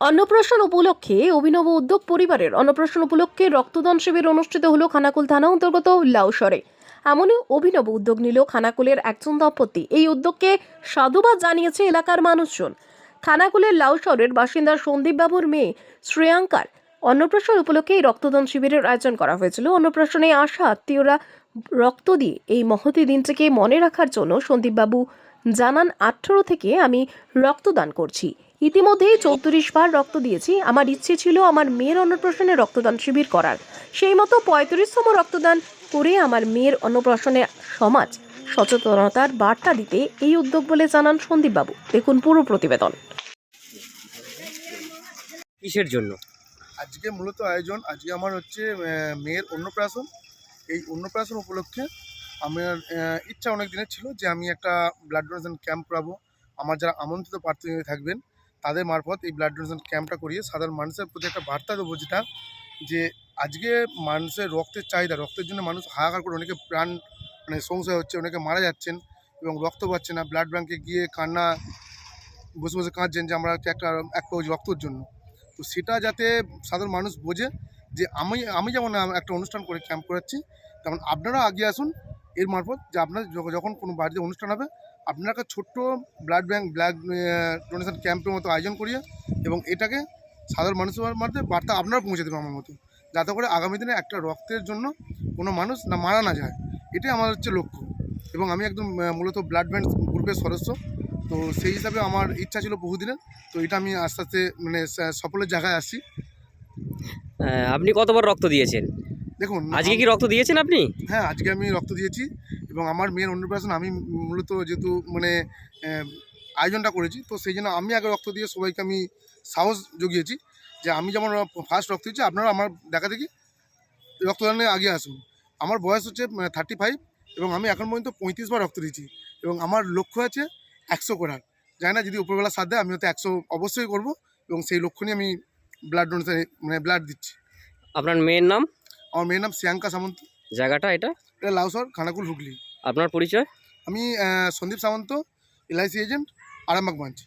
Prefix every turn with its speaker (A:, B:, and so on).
A: অন্নপ্রাশন উপলক্ষে অভিনব উদ্যোগ পরিবারের। অন্নপ্রাশন উপলক্ষে রক্তদান শিবির অনুষ্ঠিত হলো খানাকুল থানা অন্তর্গত লাউসরে। এমনই অভিনব উদ্যোগ নিল খানাকুলের একজন দম্পতি। এই উদ্যোগকে সাধুবাদ জানিয়েছে এলাকার মানুষজন। খানাকুলের লাউসরের বাসিন্দা সন্দীপ বাবুর মেয়ে শ্রেয়াঙ্কার অন্নপ্রাশন উপলক্ষে এই রক্তদান শিবিরের আয়োজন করা হয়েছিল। অন্নপ্রাশনে আসা আত্মীয়রা রক্ত দিয়ে এই মহতী দিনটিকে মনে রাখার জন্য সন্দীপ বাবু জানান, 18 থেকে আমি রক্তদান করছি। ইতিমধ্যেই 34 বার রক্ত দিয়েছি। আমার ইচ্ছে ছিল আমার মেয়ের অন্নপ্রাশনে রক্তদান শিবির করার। সেই মতো 35তম রক্তদান করে আমার মেয়ের অন্নপ্রাশনে সমাজ সচেতনতার বার্তা দিতে এই উদ্যোগ বলে জানান সন্দীপ বাবু। দেখুন পুরো প্রতিবেদন।
B: কিসের জন্য
C: আজকে মূলত আয়োজন? আজকে আমার হচ্ছে মেয়ের অন্নপ্রাশন। এই অন্নপ্রাশন উপলক্ষে আমার ইচ্ছা অনেক দিনের ছিল যে আমি একটা ব্লাড ডোনেশন ক্যাম্প করাবো। আমার যারা আমন্ত্রিত প্রার্থী থাকবেন তাদের মারফত এই ব্লাড ডোনেশন ক্যাম্পটা করিয়ে সাধারণ মানুষের প্রতি একটা বার্তা দেবো, যেটা যে আজকে মানুষের রক্তের চাহিদা, রক্তের জন্য মানুষ হাহাকার করে, অনেকে প্রাণ সংশয় হচ্ছে, অনেকে মারা যাচ্ছেন এবং রক্ত পাচ্ছে না। ব্লাড ব্যাঙ্কে গিয়ে কান্না বসে বসে কাঁদছেন যে আমরা একটা এক পাউচ রক্তর জন্য। তো সেটা যাতে সাধারণ মানুষ বোঝে যে আমি যেমন একটা অনুষ্ঠান করে ক্যাম্প করাচ্ছি, তেমন আপনারা এগিয়ে আসুন এর মারফত, যে আপনার যখন কোনো বাড়িতে অনুষ্ঠান হবে আপনারা একটা ছোট্ট ব্লাড ডোনেশন ক্যাম্পের মতো আয়োজন করিয়ে এবং এটাকে সাধারণ মানুষের মধ্যে বার্তা আপনারা পৌঁছে দেবেন আমার মতো, যাতে করে আগামী দিনে একটা রক্তের জন্য কোনো মানুষ মারা না যায়। এটাই আমার হচ্ছে লক্ষ্য। এবং আমি একদম মূলত ব্লাড ব্যাংক গ্রুপের সদস্য, তো সেই হিসাবে আমার ইচ্ছা ছিল বহুদিনের। তো এটা আমি আস্তে আস্তে সফলের জায়গায় আসছি।
B: আপনি কতবার রক্ত দিয়েছেন?
C: দেখুন,
B: আজকে কি রক্ত দিয়েছেন আপনি?
C: হ্যাঁ, আজকে আমি রক্ত দিয়েছি এবং আমার মেয়ের অন্নপ্রাশন আমি মূলত যেহেতু আয়োজনটা করেছি, তো সেই জন্য আমি আগে রক্ত দিয়ে সবাইকে আমি সাহস জুগিয়েছি যে আমি যেমন ফার্স্ট রক্ত দিচ্ছি, আপনারা আমার দেখা দেখি রক্তদানে আগে আসুন। আমার বয়স হচ্ছে 35 এবং আমি এখন পর্যন্ত 35 বার রক্ত দিয়েছি এবং আমার লক্ষ্য আছে 100 করার। জানি না, যদি উপরবেলা সাথ দেয় আমি হয়তো 100 অবশ্যই করব এবং সেই লক্ষ্য নিয়ে আমি ব্লাড ডোনেশন ব্লাড দিচ্ছি।
B: আপনার মেয়ের নাম?
C: আমার মেয়ের নাম শ্রেয়াঙ্কা সামন্ত।
B: জায়গাটা এটা?
C: এটা লাউসর, খানাকুল, হুগলি।
B: আপনার পরিচয়?
C: আমি সন্দীপ সামন্ত, LIC এজেন্ট, আরামবাগ ব্রাঞ্চ।